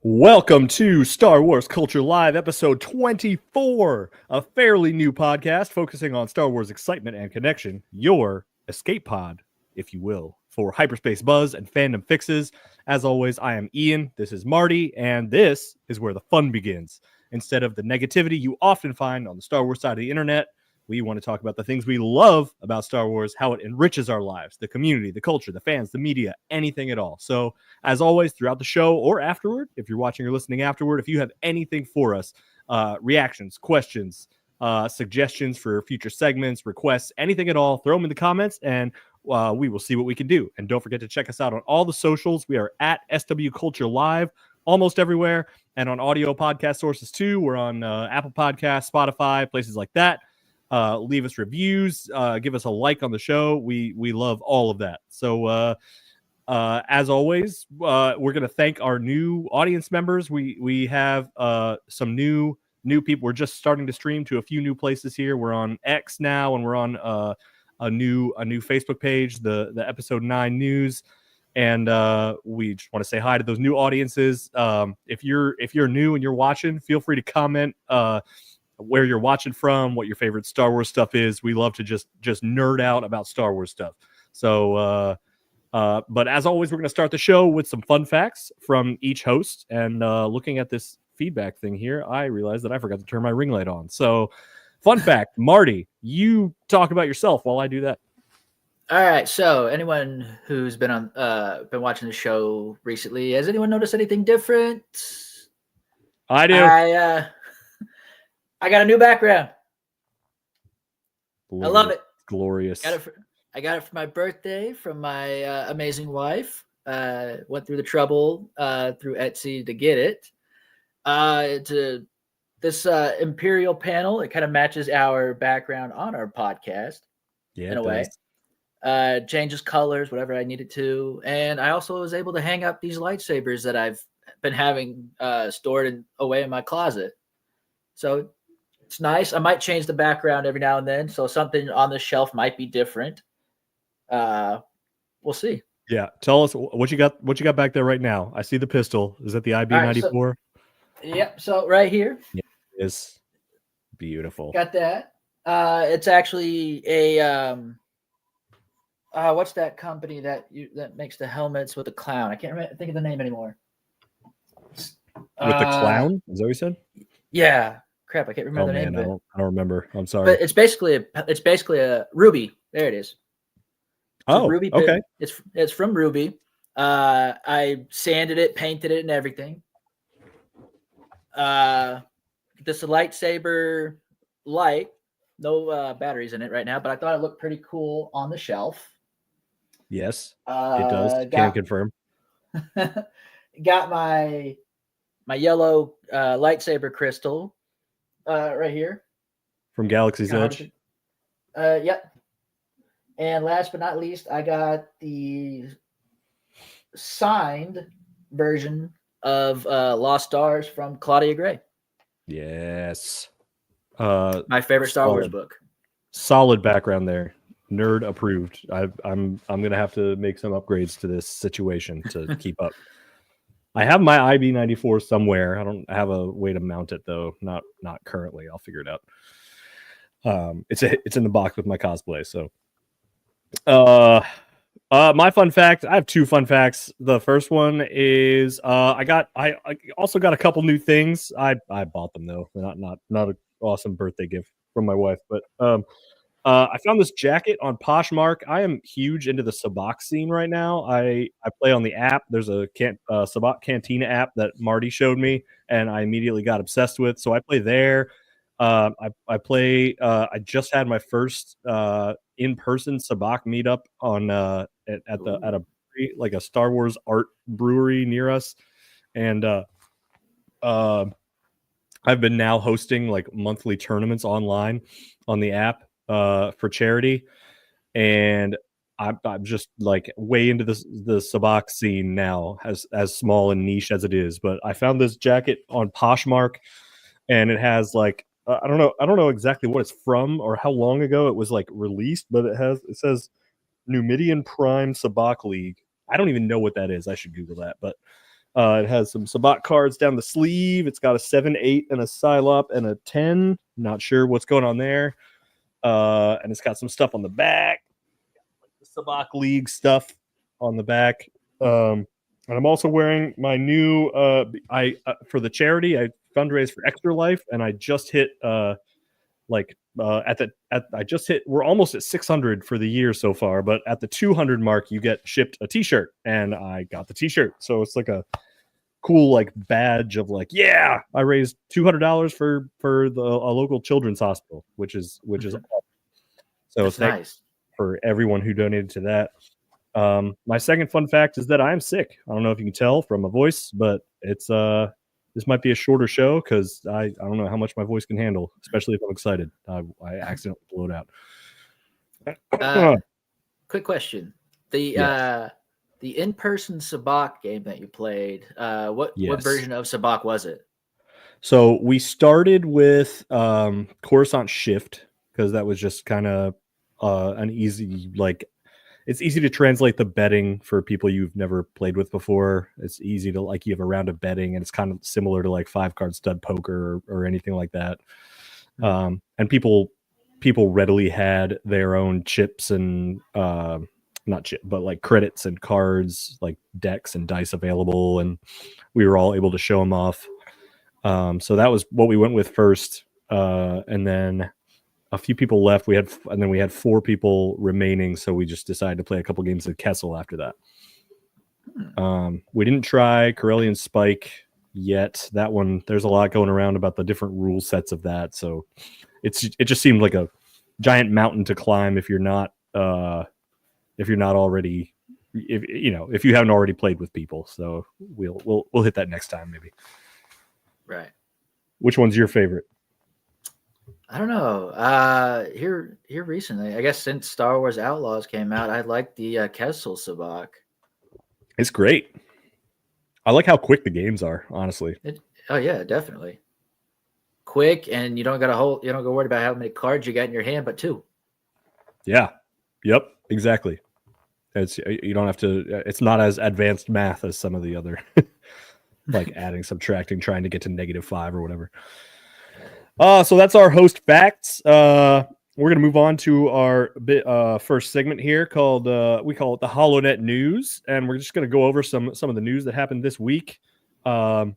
Welcome to Star Wars Culture Live, episode 24, a fairly new podcast focusing on Star Wars excitement and connection, your escape pod, if you will, for hyperspace buzz and fandom fixes. As always, I am Ian, this is Marty, and this is where the fun begins. Instead of the negativity you often find on the Star Wars side of the internet, we want to talk about the things we love about Star Wars, how it enriches our lives, the community, the culture, the fans, the media, anything at all. So, as always, throughout the show or afterward, if you're watching or listening afterward, if you have anything for us, reactions, questions, suggestions for future segments, requests, anything at all, throw them in the comments and we will see what we can do. And don't forget to check us out on all the socials. We are at SW Culture Live almost everywhere, and on audio podcast sources too. We're on Apple Podcasts, Spotify, places like that. Leave us reviews, give us a like on the show. We love all of that. So as always, we're going to thank our new audience members. We have some new people. We're just starting to stream to a few new places here. We're on X now, and we're on a new Facebook page, the episode 9 news. And we just want to say hi to those new audiences. If you're new and you're watching, feel free to comment where you're watching from, what your favorite Star Wars stuff is. We love to just nerd out about Star Wars stuff. So, but as always, we're going to start the show with some fun facts from each host. And looking at this feedback thing here, I realized that I forgot to turn my ring light on. So, fun fact, Marty, you talk about yourself while I do that. All right. So, anyone who's been watching the show recently, has anyone noticed anything different? I do. I got a new background. Glorious. I love it. Glorious. I got it for my birthday from my amazing wife. Went through the trouble through Etsy to get it. To this Imperial panel, it kind of matches our background on our podcast. Yeah, in a way. Changes colors, whatever I needed to. And I also was able to hang up these lightsabers that I've been having stored away in my closet. So it's nice. I might change the background every now and then. So something on the shelf might be different. We'll see. Yeah. Tell us what you got back there right now. I see the pistol. Is that the IB-94? Yep. So right here. Yeah, it is beautiful. Got that. It's actually a what's that company that makes the helmets with the clown? I can't think of the name anymore. With the clown? Is that what you said? Yeah. Crap, I can't remember the name of it. I don't remember. I'm sorry. But it's basically a Ruby. There it is. Ruby. Okay. It's from Ruby. I sanded it, painted it, and everything. This lightsaber light, no batteries in it right now, but I thought it looked pretty cool on the shelf. Yes, it does. Can confirm. Got my yellow lightsaber crystal right here from Galaxy's Edge. Yep. And last but not least, I got the signed version of Lost Stars from Claudia Gray. Yes. My favorite Star Wars book. Solid background there. Nerd approved. I'm gonna have to make some upgrades to this situation to keep up. I have my IB-94 somewhere. I don't have a way to mount it though. Not currently. I'll figure it out. It's in the box with my cosplay. So, my fun fact. I have 2 fun facts. The first one is I also got a couple new things. I bought them though. Not an awesome birthday gift from my wife, but I found this jacket on Poshmark. I am huge into the Sabacc scene right now. I play on the app. There's a Sabacc Cantina app that Marty showed me, and I immediately got obsessed with. So I play there. I play. I just had my first in-person Sabacc meetup on at a brewery, like a Star Wars art brewery near us, and I've been now hosting like monthly tournaments online on the app for charity, and I'm just like way into the sabacc scene now, as small and niche as it is. But I found this jacket on Poshmark, and it has like I don't know exactly what it's from or how long ago it was like released, but it says Numidian Prime Sabacc League. I don't even know what that is. I should Google that. But it has some sabacc cards down the sleeve. It's got a 7, 8, and a Psylop and a 10. Not sure what's going on there. And it's got some stuff on the back. The Sabacc League stuff on the back. And I'm also wearing my new for the charity. I fundraised for Extra Life, and I just hit we're almost at 600 for the year so far, but at the 200 mark you get shipped a t-shirt, and I got the t-shirt. So it's like a cool like badge of like, yeah, I raised $200 for a local children's hospital, which is awesome. So that's nice for everyone who donated to that. My second fun fact is that I am sick. I don't know if you can tell from my voice, but it's this might be a shorter show because I don't know how much my voice can handle, especially if I'm excited. I accidentally blew it out. Quick question: the in-person sabacc game that you played, what version of sabacc was it? So we started with Coruscant Shift because that was just kind of an easy, like, it's easy to translate the betting for people you've never played with before. It's easy to, like, you have a round of betting, and it's kind of similar to like 5-card stud poker or anything like that. And people readily had their own chips and not chip, but like credits and cards, like decks and dice available, and we were all able to show them off. So that was what we went with first, and then a few people left. We had 4 people remaining, so we just decided to play a couple games of Kessel after that. We didn't try Corellian Spike yet. That one, there's a lot going around about the different rule sets of that, so it just seemed like a giant mountain to climb if you're not already, if you haven't already played with people. So we'll hit that next time maybe. Right. Which one's your favorite? I don't know. Here recently, I guess since Star Wars Outlaws came out, I like the Kessel sabacc. It's great. I like how quick the games are, honestly. Oh yeah, definitely. Quick, and you don't go worried about how many cards you got in your hand, but 2. Yeah. Yep. Exactly. You don't have to. It's not as advanced math as some of the other, like adding, subtracting, trying to get to -5 or whatever. So that's our host facts. We're gonna move on to our first segment here called we call it the HoloNet News, and we're just gonna go over some of the news that happened this week. So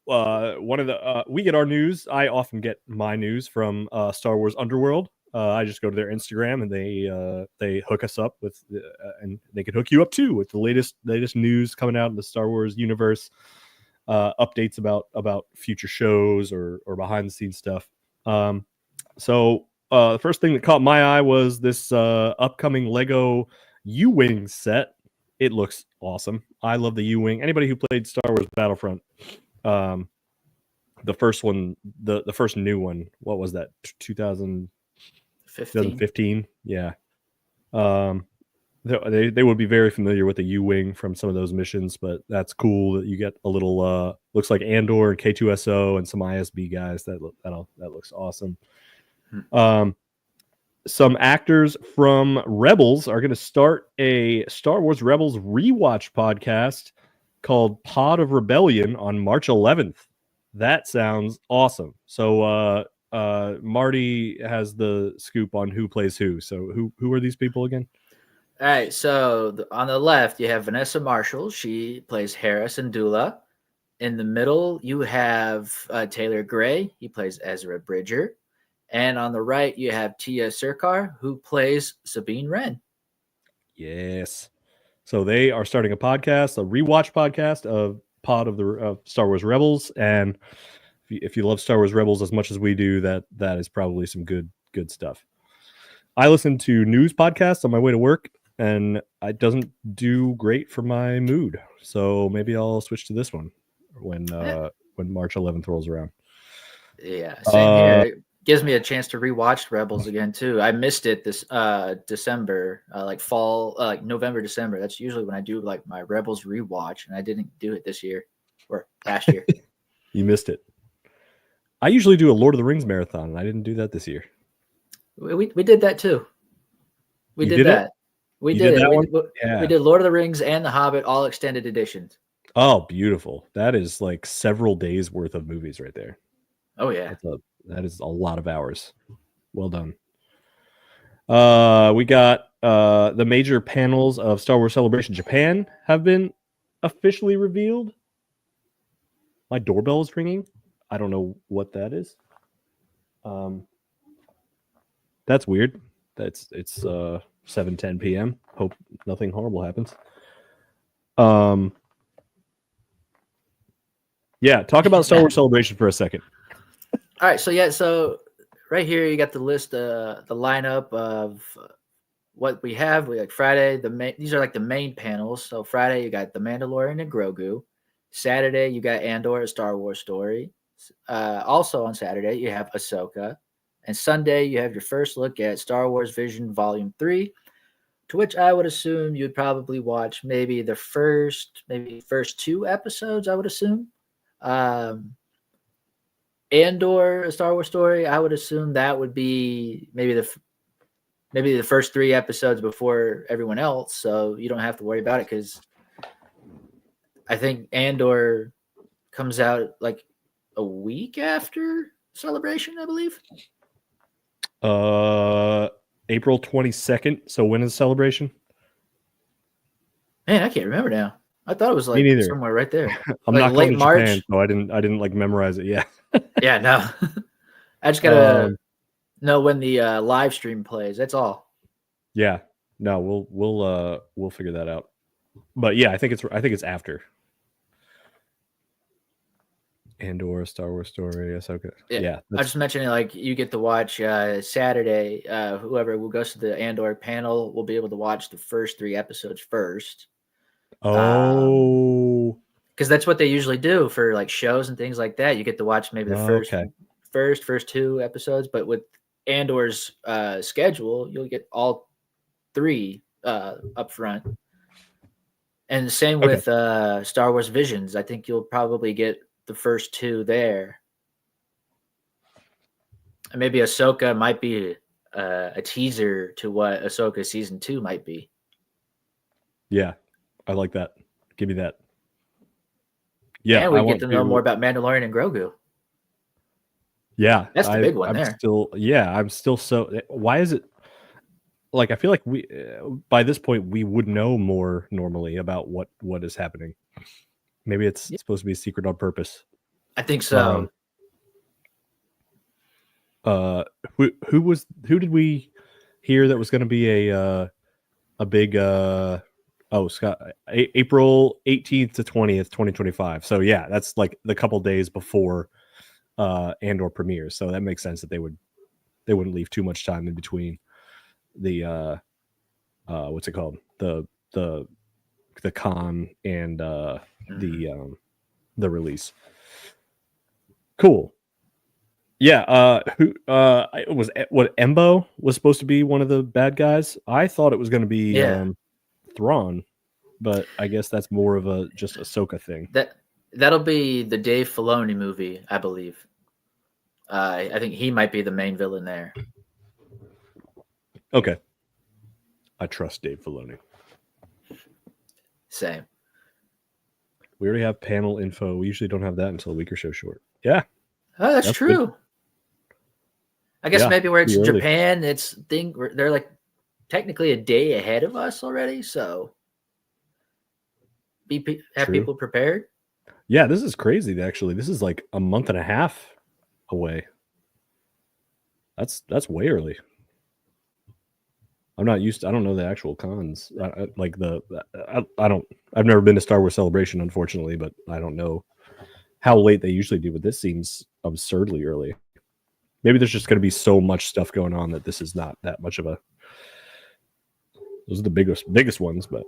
one of the we get our news. I often get my news from Star Wars Underworld. I just go to their Instagram, and they hook us up with, and they can hook you up too with the latest news coming out in the Star Wars universe, updates about future shows or behind the scenes stuff. So the first thing that caught my eye was this upcoming Lego U-Wing set. It looks awesome. I love the U-Wing. Anybody who played Star Wars Battlefront, the first one, the first new one, what was that? 2015. Yeah. They would be very familiar with the U-Wing from some of those missions, but that's cool that you get a little looks like Andor and K2SO and some ISB guys. That looks awesome. Some actors from Rebels are going to start a Star Wars Rebels rewatch podcast called Pod of Rebellion on March 11th. That sounds awesome. So Marty has the scoop on who plays who. So who are these people again? All right. So on the left, you have Vanessa Marshall. She plays Hera Syndulla. In the middle, you have Taylor Gray. He plays Ezra Bridger. And on the right, you have Tia Sircar, who plays Sabine Wren. Yes. So they are starting a podcast, a rewatch podcast of Pod of Star Wars Rebels. And if you love Star Wars Rebels as much as we do, that is probably some good stuff. I listen to news podcasts on my way to work, and it doesn't do great for my mood. So maybe I'll switch to this one when March 11th rolls around. Yeah, same here. gives me a chance to rewatch Rebels again too. I missed it this December, like fall, like November, December. That's usually when I do like my Rebels rewatch, and I didn't do it this year or last year. You missed it. I usually do a Lord of the Rings marathon, and I didn't do that this year. We did that too. We did that. We did it. We did Lord of the Rings and The Hobbit, all extended editions. Oh, beautiful. That is like several days worth of movies right there. Oh, yeah. That is a lot of hours. Well done. We got the major panels of Star Wars Celebration Japan have been officially revealed. My doorbell is ringing. I don't know what that is. That's weird. It's 7:10 p.m. Hope nothing horrible happens. Yeah, talk about Star Wars Celebration for a second. All right, so right here you got the list, the lineup of what we have. We like Friday. These are like the main panels. So Friday you got The Mandalorian and Grogu. Saturday you got Andor, a Star Wars story. Also on Saturday you have Ahsoka, and Sunday you have your first look at Star Wars Vision Volume 3, to which I would assume you'd probably watch maybe the first 2 episodes. I would assume. Andor, a Star Wars story, I would assume that would be maybe the first 3 episodes before everyone else, so you don't have to worry about it, because I think Andor comes out like a week after Celebration, I believe. April 22nd. So when is Celebration? Man, I can't remember now. I thought it was like somewhere right there. I'm like not late going to March. Japan, so I didn't like memorize it. Yeah. Yeah, no. I just gotta know when the live stream plays. That's all. Yeah. No, we'll figure that out. But yeah, I think it's after. Andor, Star Wars story, Ahsoka. Yeah. I just mentioned like you get to watch Saturday. Whoever goes to the Andor panel will be able to watch the first 3 episodes first. Oh, because that's what they usually do for like shows and things like that. You get to watch maybe the first 2 episodes, but with Andor's schedule, you'll get all 3 up front. And the same with Star Wars Visions. I think you'll probably get the first 2 there. And maybe Ahsoka might be a teaser to what Ahsoka season 2 might be. Yeah, I like that. Give me that. Yeah, and we get to know more about Mandalorian and Grogu. Yeah, that's the big one. I'm still so. Why is it? Like, I feel like we by this point we would know more normally about what is happening. Maybe it's supposed to be a secret on purpose. I think so. Who did we hear that was going to be a big Scott, April 18th to 20th, 2025. So yeah, that's like the couple days before Andor premieres. So that makes sense that they wouldn't leave too much time in between the what's it called? The con and the release. Cool. Yeah, Embo was supposed to be one of the bad guys. I thought it was going to be Thrawn, but I guess that's more of a just Ahsoka thing. That'll be the Dave Filoni movie, I believe. I think he might be the main villain there. Okay. I trust Dave Filoni. Same. We already have panel info. We usually don't have that until a week or so short. Yeah. Oh, that's true. Good. I guess maybe where it's in Japan, they're like technically a day ahead of us already, so have people prepared. Yeah, this is crazy. Actually, this is like a month and a half away. That's way early. I'm not used to. I don't know the actual cons. I've never been to Star Wars Celebration, unfortunately, but I don't know how late they usually do. But this seems absurdly early. Maybe there's just going to be so much stuff going on that this is not that much of a. Those are the biggest ones, but.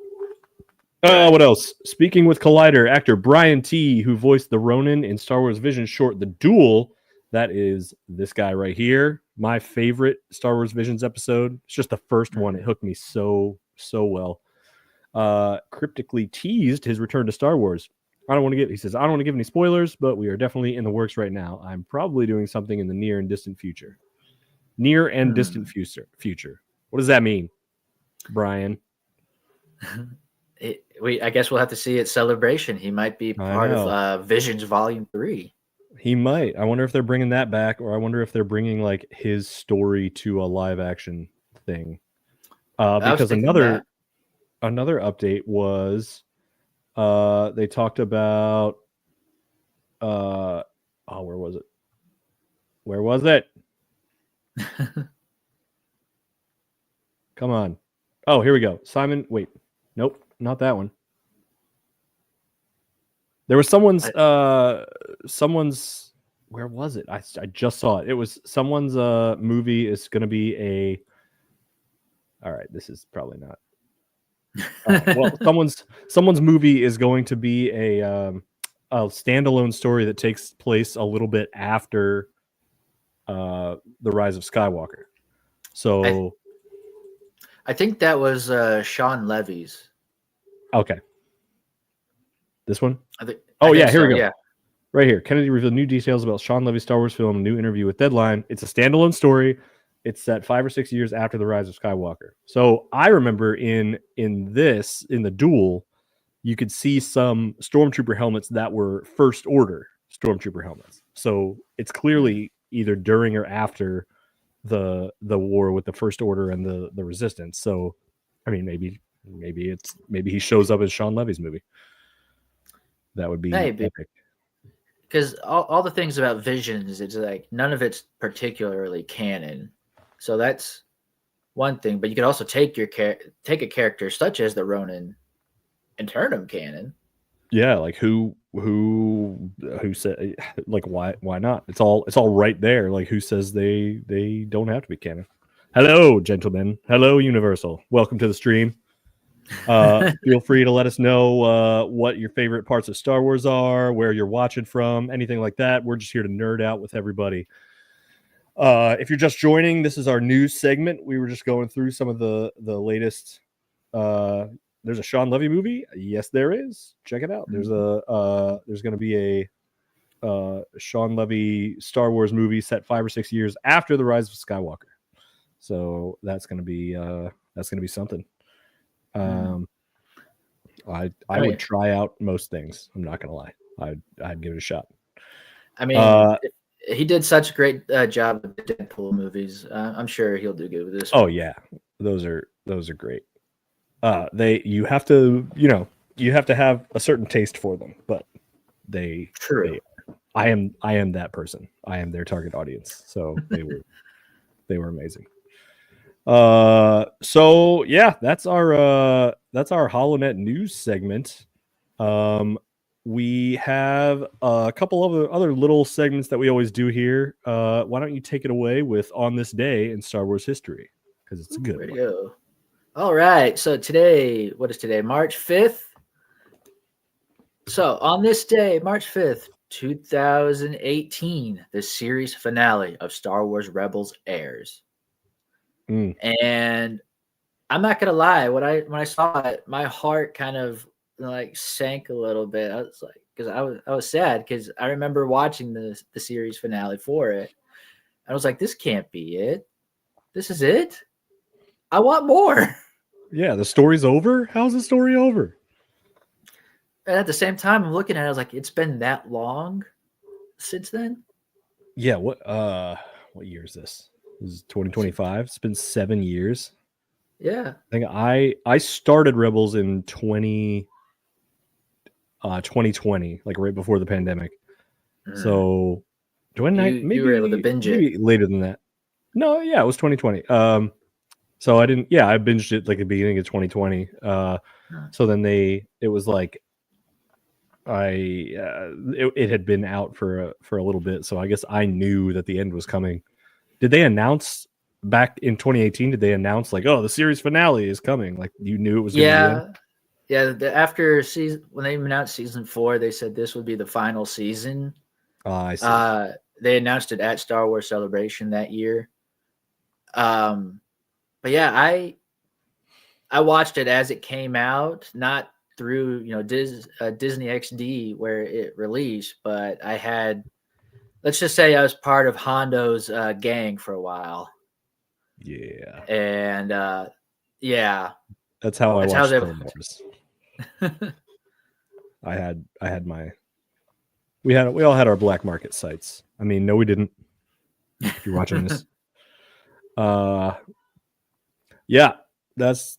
What else? Speaking with Collider, actor Brian T., who voiced the Ronin in Star Wars Vision short The Duel, That is this guy right here. My favorite Star Wars Visions episode. It's just the first one. It hooked me so well. Cryptically teased his return to Star Wars. He says, I don't want to give any spoilers, but we are definitely in the works right now. I'm probably doing something in the near and distant future. Near and distant future. What does that mean, Brian? I guess we'll have to see at Celebration. He might be part of Visions Volume 3. He might. I wonder if they're bringing that back, or I wonder if they're bringing like his story to a live action thing. Because another update was they talked about where was it? Come on. Oh, here we go. Simon, wait. Nope, not that one. There was someone's where was it? I just saw it. It was someone's movie is going to be a all right, this is probably not. Well, someone's movie is going to be a standalone story that takes place a little bit after the Rise of Skywalker. So I think that was Sean Levy's. Okay. This one? Here we go. Yeah. Right here. Kennedy revealed new details about Sean Levy's Star Wars film, a new interview with Deadline. It's a standalone story. It's set 5 or 6 years after the Rise of Skywalker. So I remember in the duel, you could see some Stormtrooper helmets that were First Order Stormtrooper helmets. So it's clearly either during or after the war with the First Order and the Resistance. So, I mean, maybe he shows up in Sean Levy's movie. That would be epic. Because all the things about Visions, it's like none of it's particularly canon. So that's one thing. But you could also take a character such as the Ronin and turn them canon. Yeah, like who said, like, why not? It's all right there. Like, who says they don't have to be canon? Hello, gentlemen. Hello, Universal. Welcome to the stream. Feel free to let us know what your favorite parts of Star Wars are, where you're watching from, anything like that. We're just here to nerd out with everybody. If you're just joining, this is our news segment. We were just going through some of the latest. There's a Sean Levy movie. Yes, there is. Check it out. There's going to be a Sean Levy Star Wars movie set 5 or 6 years after the Rise of Skywalker. So that's going to be something. I would try out most things. I'm not gonna lie. I'd give it a shot. I mean, he did such a great job with the Deadpool movies. I'm sure he'll do good with this. Oh yeah, those are great. You have to have a certain taste for them, but they I am that person. I am their target audience. So they were amazing. So yeah, that's our HoloNet news segment. We have a couple of other little segments that we always do here. Why don't you take it away with On This Day in Star Wars history? Because it's a good one. Go. All right. So today, what is today? March 5th. So on this day, March 5th, 2018, the series finale of Star Wars Rebels airs. And I'm not gonna lie, when I saw it, my heart kind of like sank a little bit. I was like, because I was sad because I remember watching the series finale for it. I was like, this can't be it. This is it. I want more. Yeah, the story's over. How's the story over? And at the same time, I'm looking at it, I was like, it's been that long since then. Yeah. What year is this? This is 2025. It's been 7 years. Yeah. I think I started Rebels in 2020, like right before the pandemic. So maybe you were able to binge it later than that. No, yeah, it was 2020. So I binged it like the beginning of 2020. So then it was like it had been out for a little bit. So I guess I knew that the end was coming. Did they announce back in 2018? Did they announce like, oh, the series finale is coming? Like you knew it was going to be the end? Yeah. After season, when they announced season 4, they said this would be the final season. I see. they announced it at Star Wars Celebration that year. But yeah, I watched it as it came out, not through Disney XD where it released, but I had, let's just say I was part of Hondo's gang for a while. Yeah, and yeah, that's how I that's watched how Clone Wars. I had my we all had our black market sites. I mean, no, we didn't. If you're watching this, yeah, that's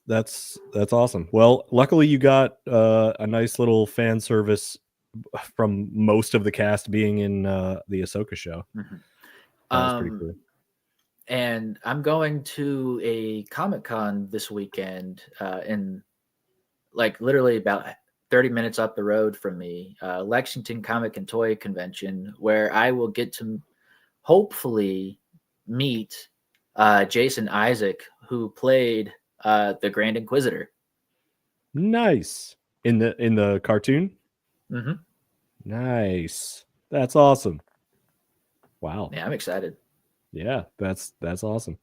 awesome. Well, luckily you got a nice little fan service from most of the cast being in the Ahsoka show. Mm-hmm. That's pretty cool. And I'm going to a Comic-Con this weekend in like literally about 30 minutes up the road from me, Lexington Comic and Toy Convention, where I will get to hopefully meet Jason Isaac, who played the Grand Inquisitor. Nice. In the cartoon? Mm-hmm. Nice. That's awesome. Wow. Yeah, I'm excited. Yeah, that's awesome.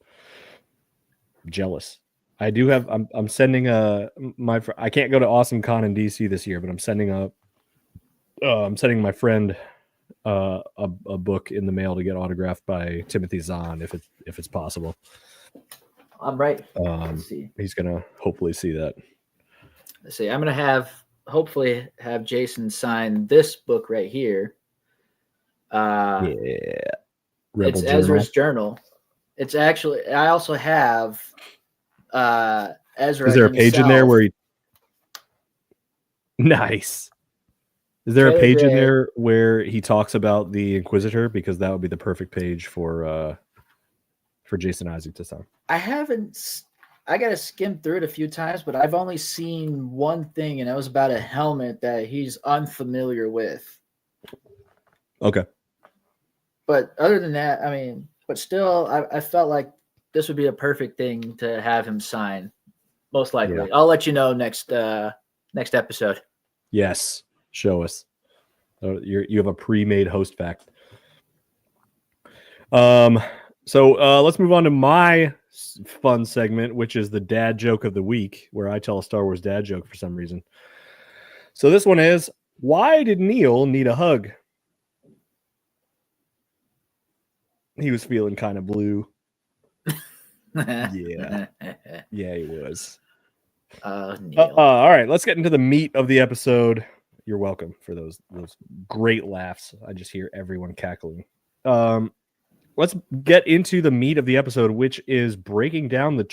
Jealous. I do have. I'm sending I can't go to Awesome Con in DC this year, but I'm sending my friend a book in the mail to get autographed by Timothy Zahn if it's possible. I'm right. Let's see. He's gonna hopefully see that. Let's see. I'm gonna hopefully have Jason sign this book right here. Yeah. Rebel it's Ezra's journal. It's actually. I also have Ezra. Is there a page in there where he? Nice. Is there a page in there where he talks about the Inquisitor? Because that would be the perfect page for Jason Isaac to sign. I haven't. I got to skim through it a few times, but I've only seen one thing, and that was about a helmet that he's unfamiliar with. Okay. But other than that, I mean, but still, I felt like this would be a perfect thing to have him sign. Most likely. Yeah. I'll let you know next episode. Yes. Show us. You have a pre-made host fact. So let's move on to my fun segment, which is the dad joke of the week, where I tell a Star Wars dad joke for some reason. So this one is, why did Neil need a hug? He was feeling kind of blue. Yeah, he was. Neil. All right, let's get into the meat of the episode. You're welcome for those great laughs. I just hear everyone cackling. Let's get into the meat of the episode, which is breaking down the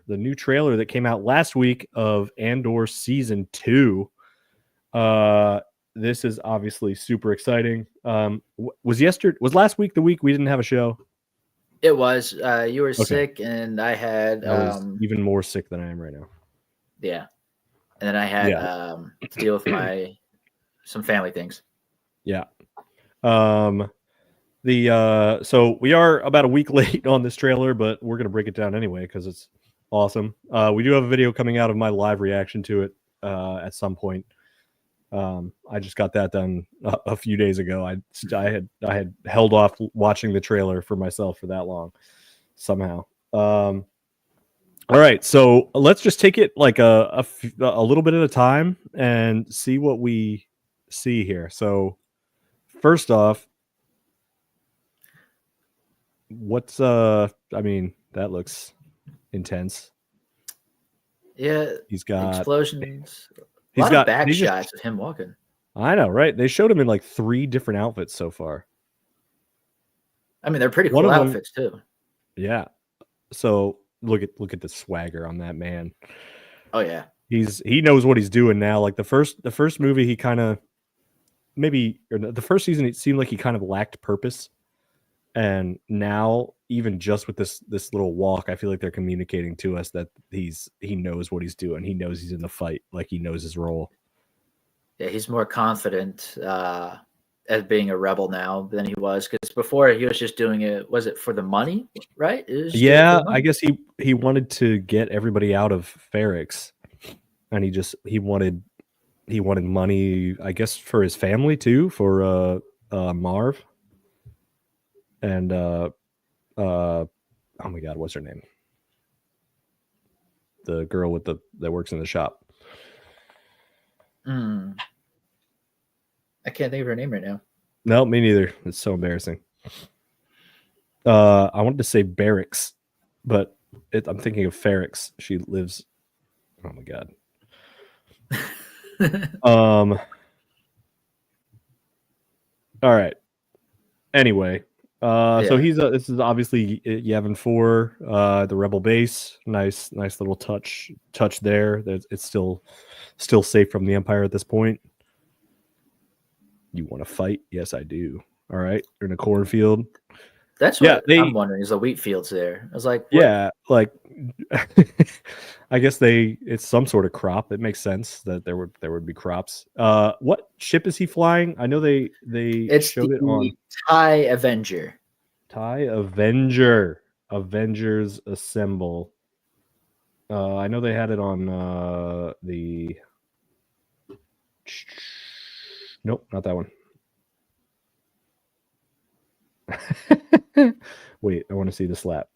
new trailer that came out last week of Andor Season 2. This is obviously super exciting. Was last week the week we didn't have a show? It was. You were sick, and I had. I was even more sick than I am right now. Yeah, and then I had to deal with some family things. Yeah. So we are about a week late on this trailer, but we're gonna break it down anyway because it's awesome. We do have a video coming out of my live reaction to it at some point. I just got that done a few days ago. I had held off watching the trailer for myself for that long somehow. All right, so let's just take it like a little bit at a time and see what we see here. So first off, I mean, that looks intense. Yeah, he's got explosions. He's got back shots of him walking. I know, right? They showed him in like 3 different outfits so far. I mean, they're pretty cool outfits too. Yeah. So look at the swagger on that man. Oh yeah. He knows what he's doing now. Like the first movie, he kind of the first season, it seemed like he kind of lacked purpose. And now, even just with this little walk, I feel like they're communicating to us that he knows what he's doing. He knows he's in the fight, like he knows his role. Yeah, he's more confident as being a rebel now than he was, because before he was just doing it. Was it for the money? Right? Yeah, I guess he wanted to get everybody out of Ferrix, and he wanted money. I guess for his family too, for Marv. and oh my god, what's her name? The girl that works in the shop. I can't think of her name right now. No, me neither. It's so embarrassing. I wanted to say Barracks, but I'm thinking of Ferrix. She lives. Oh my god. All right. Anyway, so this is obviously Yavin 4, the Rebel base. Nice little touch there. That it's still safe from the Empire at this point. You want to fight? Yes, I do. All right, you're in a cornfield. That's what I'm wondering. Is the wheat fields there? I was like, what? Yeah, like I guess it's some sort of crop. It makes sense that there would be crops. What ship is he flying? I know they showed it on TIE Avenger. TIE Avenger. Avengers Assemble. I know they had it on the. Nope, not that one. Wait, I want to see the slap.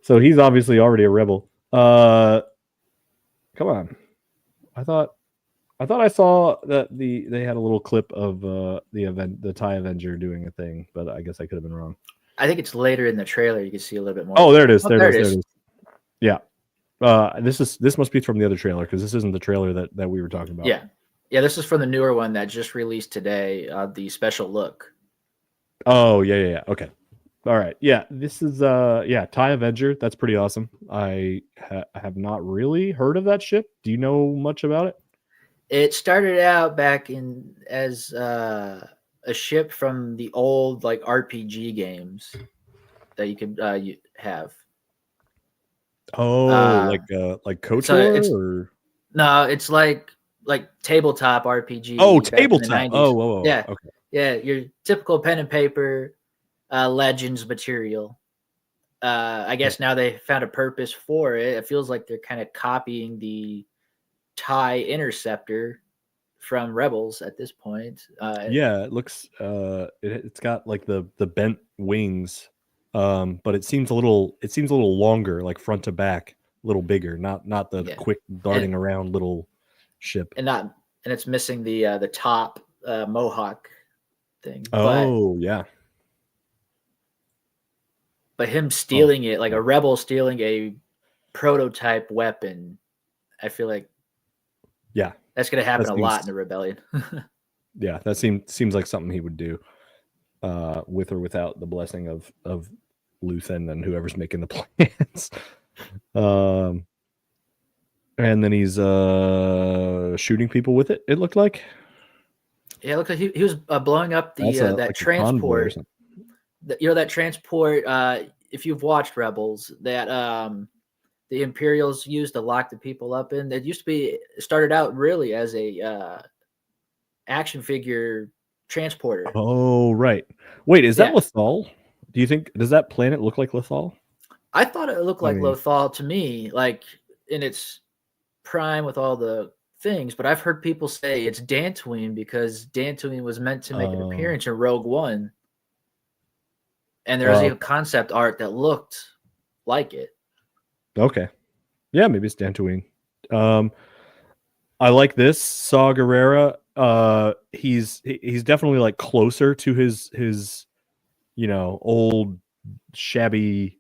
So he's obviously already a rebel. Come on. I thought I saw that they had a little clip of the TIE Avenger doing a thing, but I guess I could have been wrong. I think it's later in the trailer. You can see a little bit more. Oh, there it is. There it is. Yeah. This must be from the other trailer because this isn't the trailer that we were talking about. Yeah. This is from the newer one that just released today. The special look. Oh yeah. Okay. All right. Yeah. This is TIE Avenger. That's pretty awesome. I have not really heard of that ship. Do you know much about it? It started out back as a ship from the old like RPG games that you could have. Oh, like KOTOR or no? It's like tabletop RPG. Oh, tabletop. Oh, yeah, okay. Yeah, your typical pen and paper Legends material. I guess now they found a purpose for it. It feels like they're kind of copying the TIE Interceptor from Rebels at this point. Yeah, it looks it's got like the bent wings, but it seems a little longer, like front to back, a little bigger, not the quick darting around little ship. And it's missing the top mohawk thing. Oh, yeah. But him stealing it, like a rebel stealing a prototype weapon, I feel like that's going to happen a lot in the rebellion. Yeah, that seems like something he would do, with or without the blessing of Luthen and whoever's making the plans. And then he's shooting people with it. It looked like. Yeah, it looked like he was blowing up that like transport. That transport. If you've watched Rebels, that the Imperials used to lock the people up in. It started out really as a action figure transporter. Oh, right. Wait, is that Lothal? Do you think, does that planet look like Lothal? I thought it looked like Lothal to me, like in its prime with all the things, but I've heard people say it's Dantooine because Dantooine was meant to make an appearance in Rogue One. And there was a concept art that looked like it. Okay. Yeah, maybe it's Dantooine. I like this Saw Gerrera. He's definitely like closer to his old shabby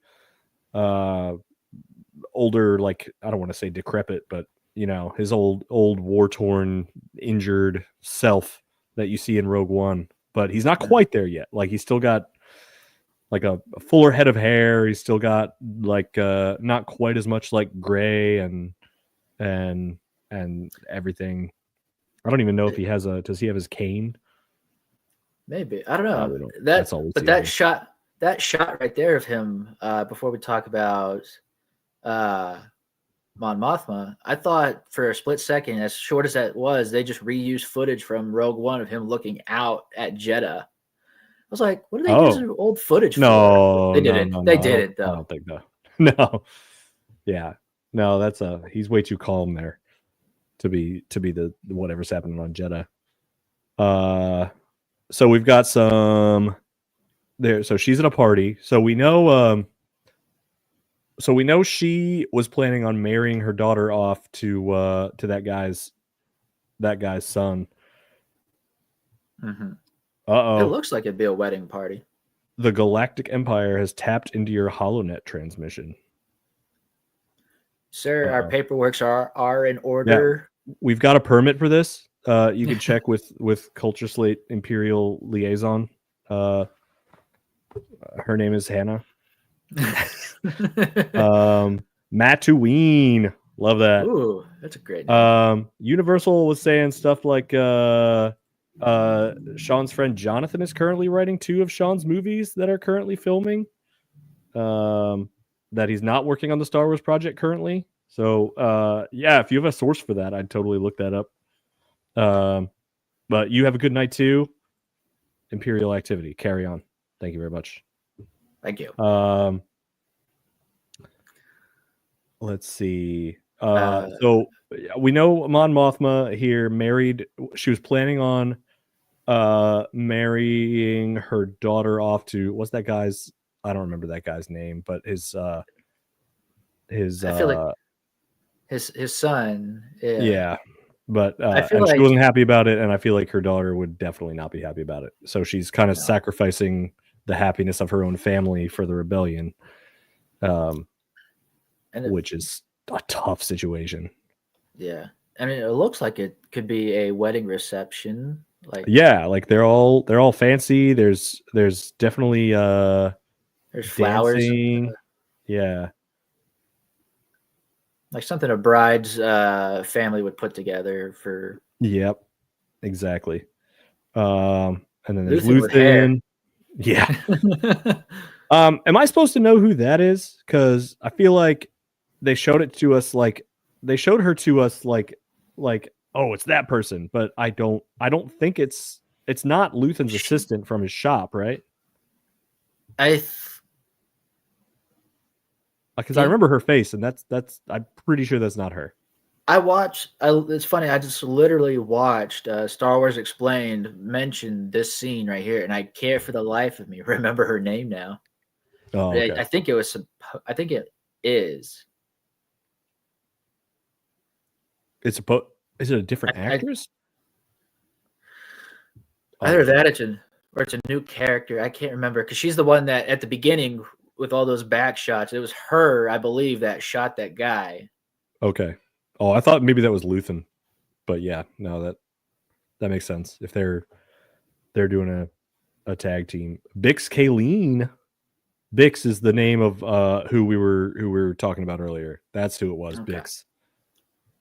older, like, I don't want to say decrepit, but his old war-torn injured self that you see in Rogue One, but he's not quite there yet. Like, he's still got like a fuller head of hair. He's still got like not quite as much like gray and everything. I don't even know if he has does he have his cane? Maybe. I don't know. That shot right there of him before we talk about Mon Mothma, I thought for a split second, as short as that was, they just reused footage from Rogue One of him looking out at Jeddah. I was like, what are they using old footage for? They didn't. They didn't, though. I don't think that. No. Yeah. No, that's he's way too calm there to be the whatever's happening on Jeddah. So we've got some there. So she's at a party. So we know she was planning on marrying her daughter off to that guy's son. Mm-hmm. Uh It oh. looks like it'd be a wedding party. The Galactic Empire has tapped into your HoloNet transmission. Sir, our Uh-oh. paperworks are in Yeah, order. we've got a permit for this. You can check with Culture Slate Imperial Liaison. Her name is Hannah. Mattuine. Love that. Ooh, that's a great name. Universal was saying stuff like Sean's friend Jonathan is currently writing 2 of Sean's movies that are currently filming. That he's not working on the Star Wars project currently. So yeah, if you have a source for that, I'd totally look that up. But you have a good night too. Imperial activity. Carry on. Thank you very much. Thank you. Let's see. So we know Mon Mothma here married. She was planning on marrying her daughter off to what's that guy's? I don't remember that guy's name, but his I feel like his son. Yeah. But I feel and she like wasn't happy about it, and I feel like her daughter would definitely not be happy about it. So she's kind of sacrificing the happiness of her own family for the rebellion, which is a tough situation. Yeah, I mean, it looks like it could be a wedding reception. Like they're all fancy. There's definitely there's flowers. Yeah. Like something a bride's family would put together for. Yep, exactly. And then there's Luthen with hair. Luthen. Yeah. Am I supposed to know who that is? Because I feel like they showed her to us like oh, it's that person, but I don't think it's not Luthen's assistant from his shop, right? Because I remember her face, and that's I'm pretty sure that's not her. It's funny. I just literally watched Star Wars Explained mention this scene right here, and I can't for the life of me remember her name now. Oh, okay. I think it was. I think it is. Is it a different actress? Either that or it's a new character. I can't remember because she's the one that at the beginning with all those back shots. It was her, I believe, that shot that guy. Okay. Oh, I thought maybe that was Luthen, but yeah, no, that makes sense. If they're doing a tag team, Bix Kayleen. Bix is the name of who we were talking about earlier. That's who it was. Okay. Bix.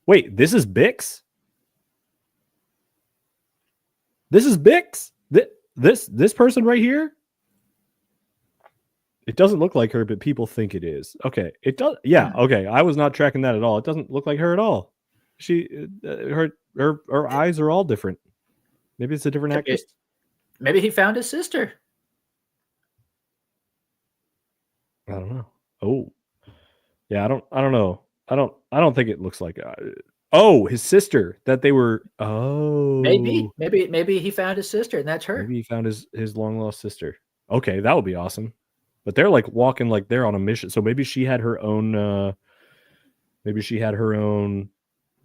Wait, this is Bix? This is Bix? This person right here? It doesn't look like her, but people think it is. Okay, it does. Yeah, okay. I was not tracking that at all. It doesn't look like her at all. Her eyes are all different. Maybe it's a different actress. Maybe he found his sister. I don't know. Oh, yeah. I don't know. I don't think it looks like. Oh, his sister. That they were. Oh, maybe he found his sister, and that's her. Maybe he found his long lost sister. Okay, that would be awesome. But they're like walking like they're on a mission. So maybe she had her own.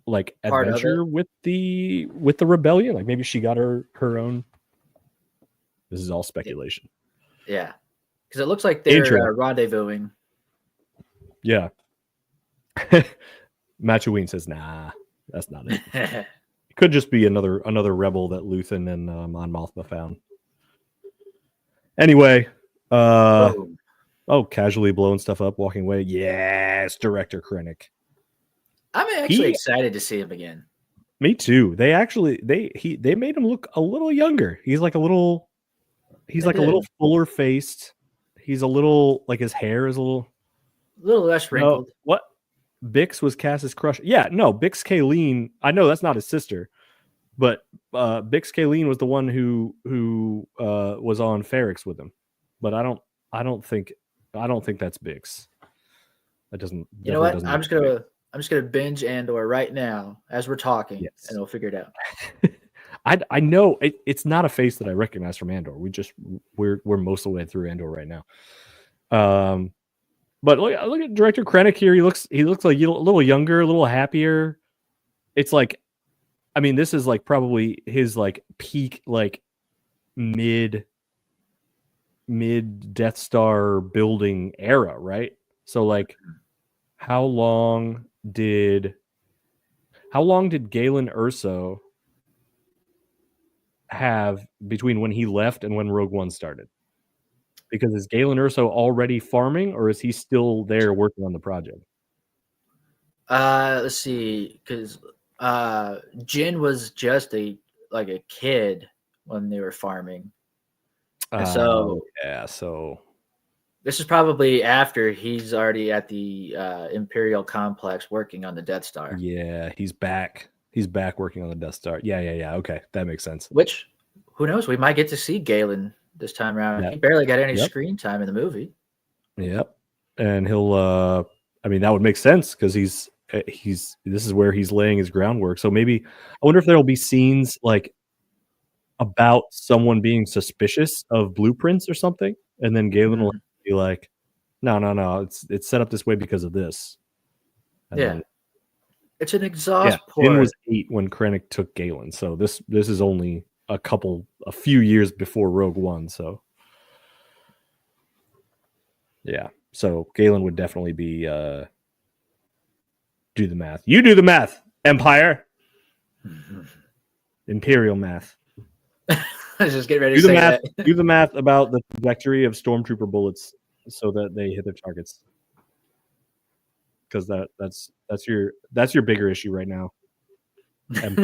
Like adventure with the rebellion. Like maybe she got her own. This is all speculation. Yeah, because it looks like they're rendezvousing. Yeah. Matcheween says, "Nah, that's not it. It could just be another rebel that Luthen and Mon Mothma found." Anyway, casually blowing stuff up, walking away. Yes, director Krennic. I'm actually excited to see him again. Me too. They actually they made him look a little younger. He's like a little fuller faced. He's a little like his hair is a little less wrinkled. What? Bix was Cass's crush. Yeah, no, Bix Kayleen. I know that's not his sister, but Bix Kayleen was the one who was on Ferrix with him. But I don't think that's Bix. That doesn't. You know what? I'm just gonna binge Andor right now as we're talking, and we'll figure it out. I know it's not a face that I recognize from Andor. We're most of the way through Andor right now. But look at director Krennic here. He looks like a little younger, a little happier. It's like, I mean, this is like probably his like peak, like mid Death Star building era, right? So like, how long did Galen Erso have between when he left and when Rogue One started? Because is Galen Erso already farming, or is he still there working on the project? Let's see, because Jin was just a kid when they were farming, and so yeah, so this is probably after he's already at the Imperial complex working on the Death Star. Yeah, he's back. He's back working on the Death Star. Yeah. Okay, that makes sense. Which, who knows? We might get to see Galen this time around. Yep. He barely got any screen time in the movie. Yep, and he'll. I mean, that would make sense because he's. This is where he's laying his groundwork. So maybe I wonder if there'll be scenes like about someone being suspicious of blueprints or something, and then Galen will be like, "No, it's set up this way because of this." And then, it's an exhaust port. Jin was 8 when Krennic took Galen, so this is only a few years before Rogue One. So yeah, so Galen would definitely be. Do the math. You do the math, Empire. Imperial math. I was just getting ready to say that. that. Do the math about the trajectory of stormtrooper bullets so that they hit their targets. Because that's your bigger issue right now. What and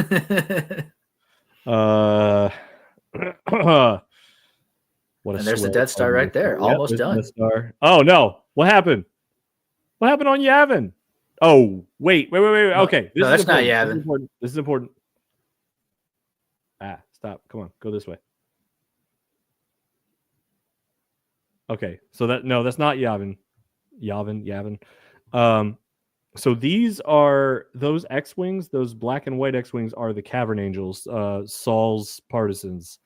there's the Death Star right there, almost done. Death Star. Oh no! What happened? What happened on Yavin? Oh, wait. Okay. No, that's not Yavin. This is important. Stop. Come on. Go this way. Okay. So that's not Yavin. Yavin. So these are those X-Wings, those black and white X-Wings are the Cavern Angels, Saul's partisans.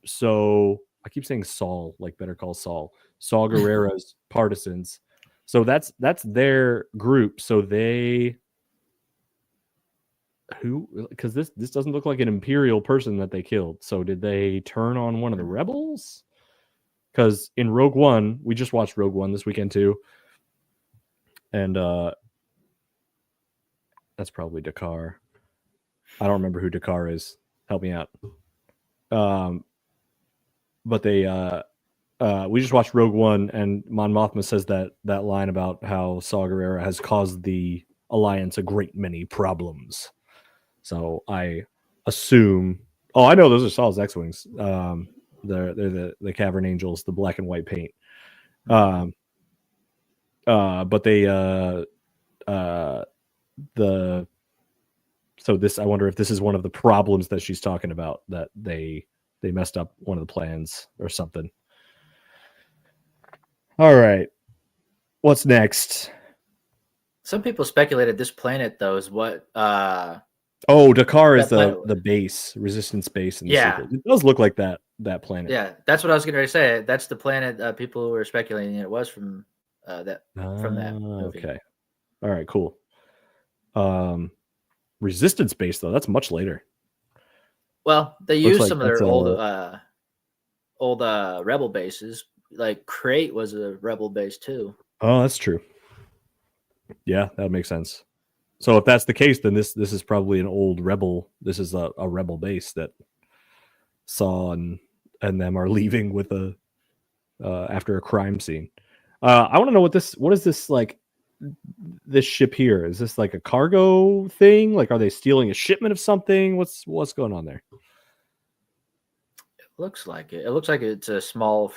So I keep saying Saul, like Better Call Saul. Saul Guerrera's partisans. So that's their group. So because this doesn't look like an Imperial person that they killed. So did they turn on one of the rebels? Because in Rogue One, we just watched Rogue One this weekend too. And that's probably Dakar. I don't remember who Dakar is. Help me out. But they we just watched Rogue One, and Mon Mothma says that line about how Saw Gerrera has caused the Alliance a great many problems. So I assume. Oh, I know those are Saw's X-Wings. They're the Cavern Angels, the black and white paint. But they so this, I wonder if this is one of the problems that she's talking about, that they messed up one of the plans or something. All right. What's next? Some people speculated this planet, though, is what... Dakar is the base, Resistance base in the sequel. It does look like that planet. Yeah, that's what I was going to say. That's the planet people were speculating it was from that movie. Okay. All right, cool. Resistance base, though, that's much later. Well, they used some of their old rebel bases. Like Crate was a rebel base too. Oh, that's true. Yeah, that makes sense. So if that's the case, then this is probably an old rebel. This is a rebel base that Saw and them are leaving with after a crime scene. I want to know what is this like? This ship here, is this like a cargo thing? Like, are they stealing a shipment of something? What's going on there? It looks like it. It looks like it's a small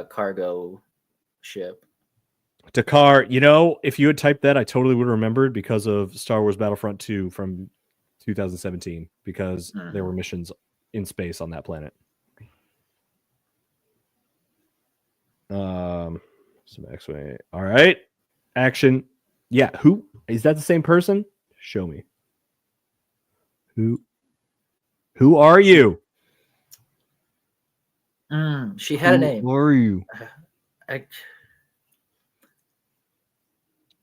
cargo ship. Dakar, if you had typed that, I totally would have remembered because of Star Wars Battlefront 2 from 2017, because there were missions in space on that planet. Some X-Wing. All right. Action. Yeah, who? Is that the same person? Show me. Who? Who are you? She had a name. Who are you? I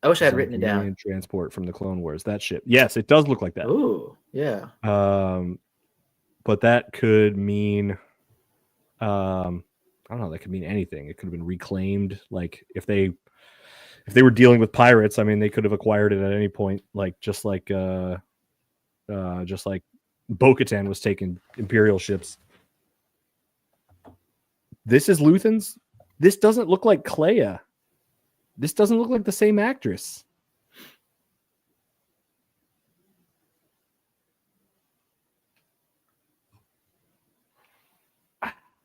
wish I had written it down. Zygerian transport from the Clone Wars. That shit. Yes, it does look like that. Ooh, yeah. But that could mean, I don't know. That could mean anything. It could have been reclaimed. Like if they were dealing with pirates, I mean, they could have acquired it at any point. Like just like Bo-Katan was taking Imperial ships. This is Luthen's. This doesn't look like Clea. This doesn't look like the same actress.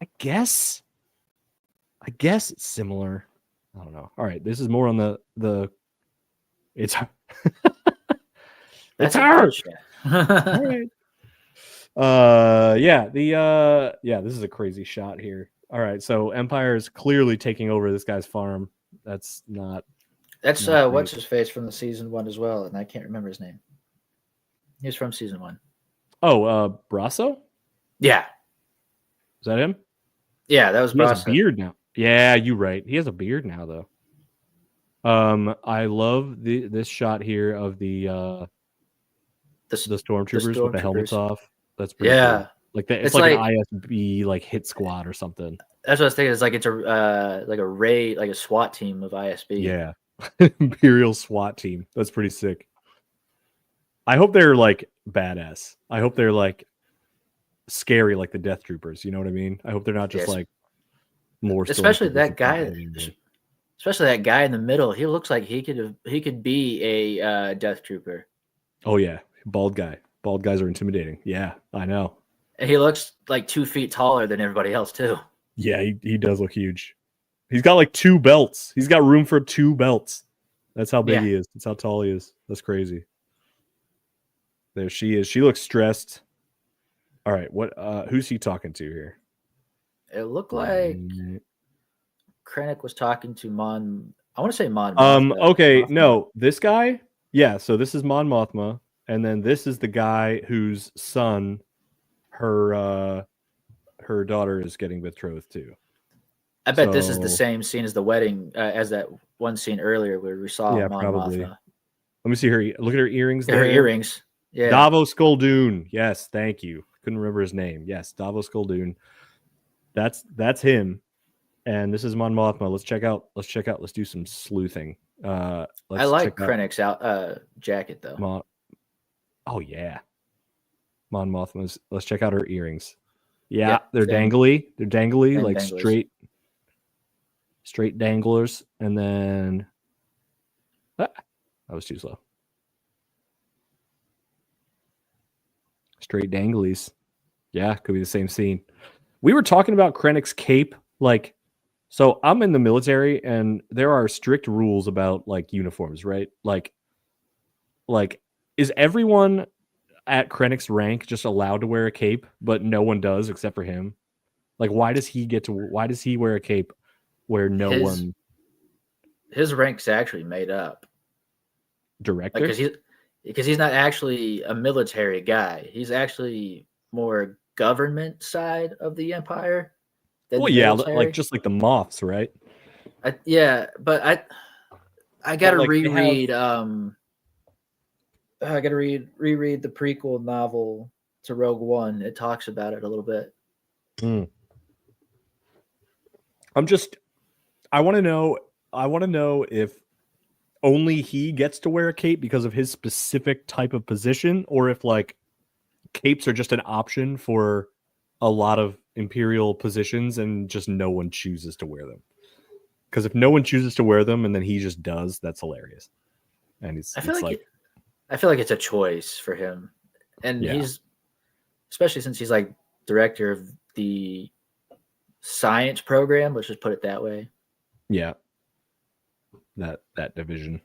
I guess it's similar. I don't know. All right, this is more on the. It's That's her. All right. This is a crazy shot here. All right, so Empire is clearly taking over this guy's farm. That's not. That's not what's his face from the season 1 as well, and I can't remember his name. He's from season 1. Oh, Brasso? Yeah. Is that him? Yeah, that was He Brasso. has a beard now. Yeah, you're right. He has a beard now, though. I love this shot here of the stormtroopers with the helmets off. That's pretty cool. Like that, it's like an ISB like hit squad or something. That's what I was thinking. It's like it's a like a raid, like a SWAT team of ISB. Yeah, Imperial SWAT team. That's pretty sick. I hope they're like badass. I hope they're like scary, like the Death Troopers. You know what I mean? I hope they're not just like more. Especially that guy. Especially that guy in the middle. He looks like he could be a Death Trooper. Oh yeah, bald guy. Bald guys are intimidating. Yeah, I know. And he looks like 2 feet taller than everybody else too. Yeah, he does look huge. He's got like 2 belts. He's got room for 2 belts. That's how big he is. That's how tall he is. That's crazy. There she is. She looks stressed. All right, what? Who's he talking to here? It looked like Krennic was talking to Mon. I want to say Mon Mothma. Okay, no, this guy. Yeah, so this is Mon Mothma, and then this is the guy whose son, her daughter is getting betrothed to. I bet this is the same scene as the wedding, as that one scene earlier where we saw Mon probably. Mothma. Let me see her. Look at her earrings. Her earrings. Yeah. Davos Skulldune. Yes, thank you. Couldn't remember his name. Yes, Davos Skulldune. That's him. And this is Mon Mothma. Let's check out. Let's do some sleuthing. I like Krennic's jacket though. Oh yeah, Mon Mothma's. Let's check out her earrings. Yeah, they're dangly. They're dangly, like danglers. straight danglers. And then that was too slow. Straight danglies. Yeah, could be the same scene. We were talking about Krennic's cape, like. So I'm in the military, and there are strict rules about like uniforms, right? Like, is everyone at Krennic's rank just allowed to wear a cape, but no one does except for him? Like, why does he wear a cape where one? His rank's actually made up. Director? Because he's not actually a military guy. He's actually more government side of the Empire. Well, yeah, like just like the Moths, right? But I gotta reread. I gotta reread the prequel novel to Rogue One. It talks about it a little bit. I want to know if only he gets to wear a cape because of his specific type of position, or if like capes are just an option for a lot of Imperial positions and just no one chooses to wear them. Because if no one chooses to wear them and then he just does, that's hilarious. And I feel like it's a choice for him. And he's, especially since he's like director of the science program, let's just put it that way. Yeah. That division.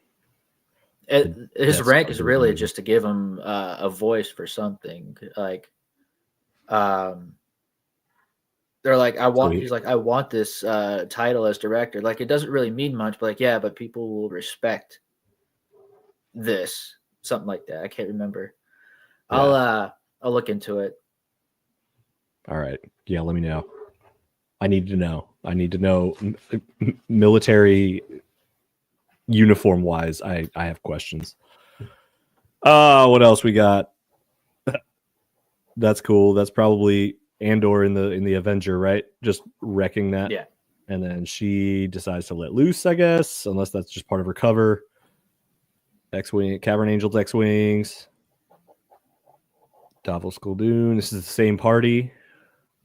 His rank is really just to give him a voice for something. Like, they're like, he's like, I want this title as director. Like, it doesn't really mean much, but like, but people will respect this, something like that. I can't remember. Yeah. I'll look into it. All right. Yeah, let me know. I need to know. Military uniform wise. I have questions. What else we got? That's cool. That's probably Andor in the Avenger, right? Just wrecking that. Yeah. And then she decides to let loose, I guess, unless that's just part of her cover. X-Wing, Cavern Angels, X-Wings. Davos Skuldoon. This is the same party.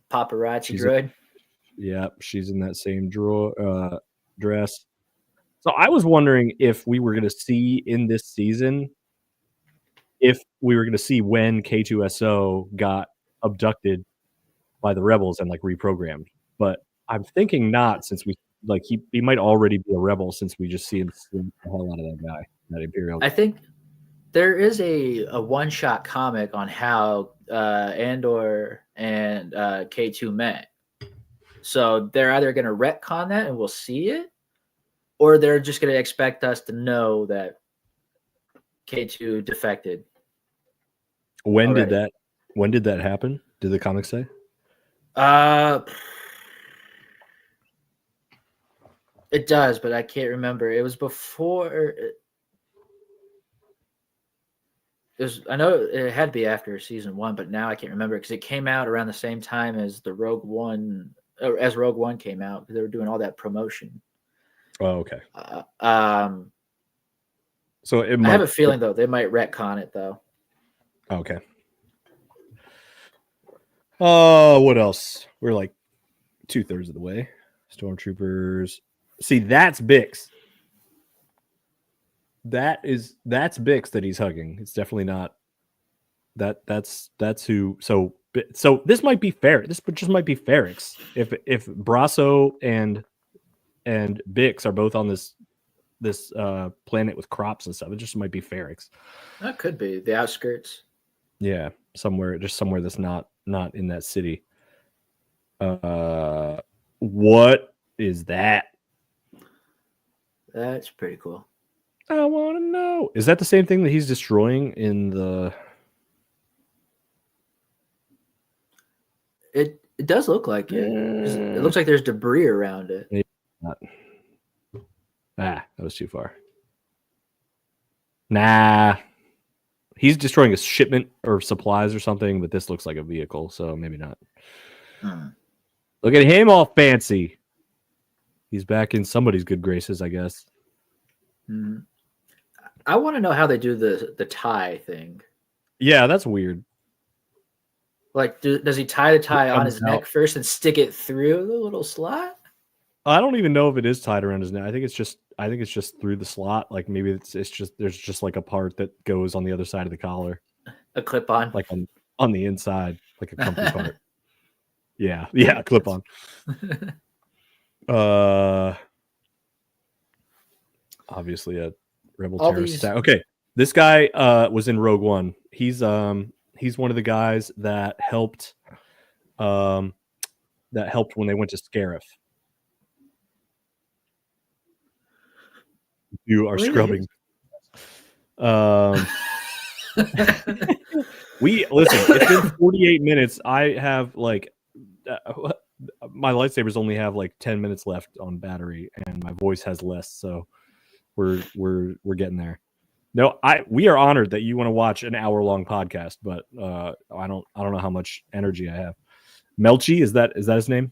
Paparazzi droid. She's in that same dress. So I was wondering if we were going to see in this season, if we were going to see when K2SO got abducted by the rebels and like reprogrammed. But I'm thinking not, since we like he might already be a rebel since we just see him the hell out of that guy, that Imperial. I think there is a one-shot comic on how Andor and K2 met. So they're either going to retcon that and we'll see it, or they're just going to expect us to know that K2 defected. When did that happen? Did the comic say? It does, but I can't remember. It was before. I know it had to be after season 1, but now I can't remember because it came out around the same time as the Rogue One, or as Rogue One came out, because they were doing all that promotion. Oh, okay. So I have a feeling though they might retcon it though. Okay. What else? We're like 2/3 of the way. Stormtroopers. See, that's Bix. That's Bix that he's hugging. It's definitely not that's who. So this might be fair. This just might be Ferrix. If Brasso and Bix are both on this planet with crops and stuff, it just might be Ferrix. That could be the outskirts. Yeah, somewhere that's not in that city. What is that? That's pretty cool. I want to know. Is that the same thing that he's destroying in the? It does look like it. It looks like there's debris around it. That was too far. Nah. He's destroying a shipment or supplies or something, but this looks like a vehicle, so maybe not. Look at him all fancy. He's back in somebody's good graces, I guess. I want to know how they do the tie thing. Yeah, that's weird. Like, does he tie the tie on his neck first and stick it through the little slot? I don't even know if it is tied around his neck. I think it's just through the slot. Like maybe it's just there's just like a part that goes on the other side of the collar. A clip on. Like on the inside, like a comfy part. Yeah, clip on. Obviously a rebel terrorist. Okay, this guy was in Rogue One. He's one of the guys that helped when they went to Scarif. You are scrubbing. We listen. It's been 48 minutes. I have like my lightsabers only have like 10 minutes left on battery, and my voice has less. So we're getting there. No, we are honored that you want to watch an hour-long podcast, but I don't know how much energy I have. Melchi, is that his name?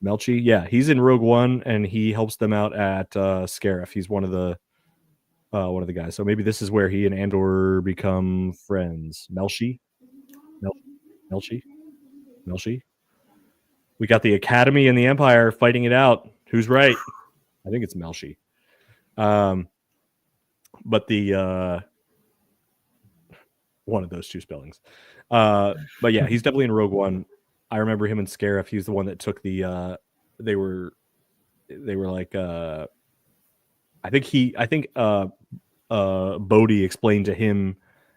Melchi, yeah, he's in Rogue One, and he helps them out at Scarif. He's one of the guys. So maybe this is where he and Andor become friends. Melchi. We got the Academy and the Empire fighting it out. Who's right? I think it's Melchi. But the one of those two spellings. But yeah, he's definitely in Rogue One. I remember him in Scarif. He's the one that took the they were like I think Bodhi explained to him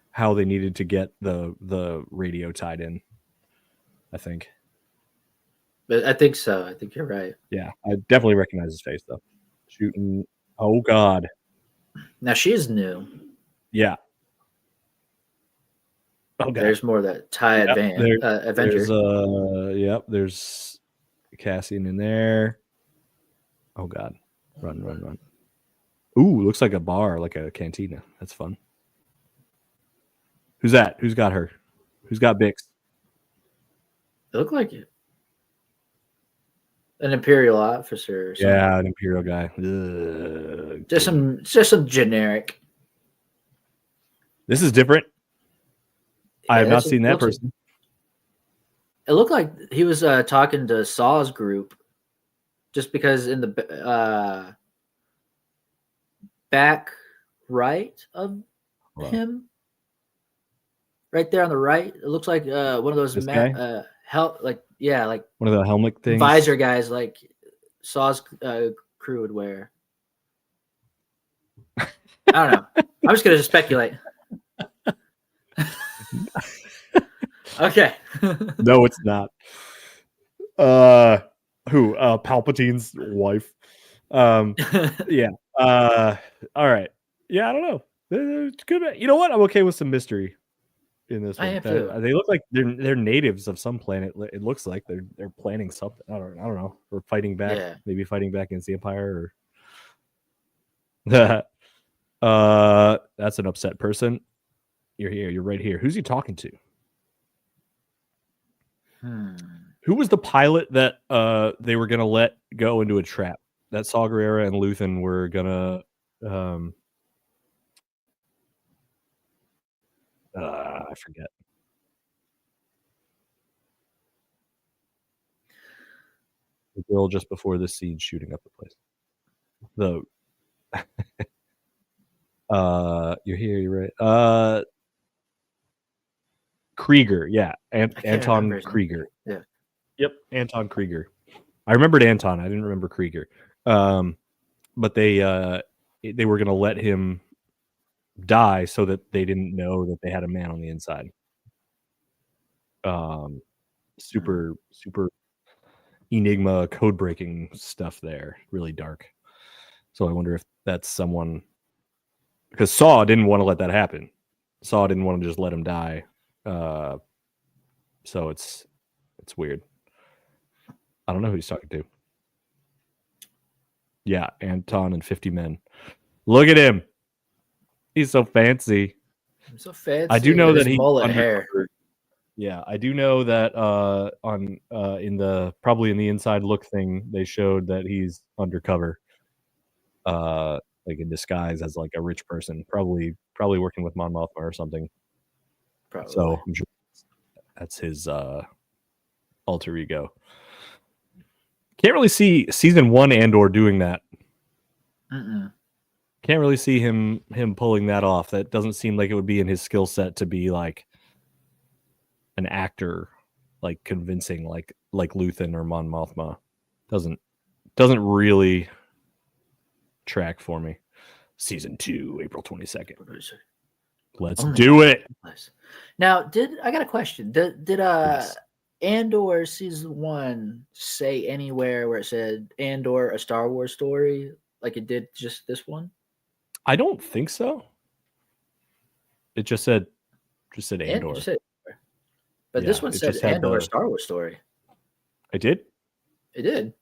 how they needed to get the radio tied in. I think. But I think so. I think you're right. Yeah, I definitely recognize his face though. Shooting. Oh God. Now she's new. Yeah. Oh god. There's more of that TIE Avenger. There's Cassian in there. Oh god. Run. Ooh, looks like a bar, like a cantina. That's fun. Who's that? Who's got her? Who's got Bix? It looked like it. An Imperial officer. Or something. Yeah, an Imperial guy. Ugh, just some generic. This is different. I have not It seen that looks person. It looked like he was talking to Saw's group, just because in the back right of him, right there on the right, it looks like one of those This guy? like one of the helmet things, visor guys, like Saw's crew would wear. I don't know. I'm just gonna speculate. Okay. No, it's not. Who? Palpatine's wife. Yeah. All right. Yeah, I don't know. It's good. You know what? I'm okay with some mystery in this one. They look like they're natives of some planet. It looks like they're planning something. I don't know. Or fighting back. Yeah. Maybe fighting back against the Empire. Or that's an upset person. You're here. You're right here. Who's he talking to? Who was the pilot that they were gonna let go into a trap? That Saw Gerrera and Luthen were gonna I forget. The girl just before the scene shooting up the place. You're here, you're right. Krieger, yeah. Anton Krieger. Yeah. Yep, Anton Krieger. I remembered Anton, I didn't remember Krieger. But they were gonna let him die so that they didn't know that they had a man on the inside. Super Enigma code breaking stuff there, really dark. So I wonder if that's someone, because Saw didn't want to let that happen. Saw didn't want to just let him die. So it's weird. I don't know who he's talking to. Yeah, Anton and 50 men. Look at him. He's so fancy. So fancy. I do know that he mullet hair. Yeah, I do know that on in the probably in the inside look thing, they showed that he's undercover, like in disguise as like a rich person, probably working with Mon Mothma or something. Probably. So I'm sure that's his alter ego. Can't really see season 1 Andor doing that. Can't really see him pulling that off. That doesn't seem like it would be in his skill set to be like an actor, like convincing, like Luthen or Mon Mothma. Doesn't really track for me. Season 2, April 22nd. Let's do it. Now, I got a question. Did yes. Andor season 1 say anywhere where it said Andor a Star Wars story like it did just this one? I don't think so. It just said Andor. But this one said Andor a Star Wars story. It did? It did.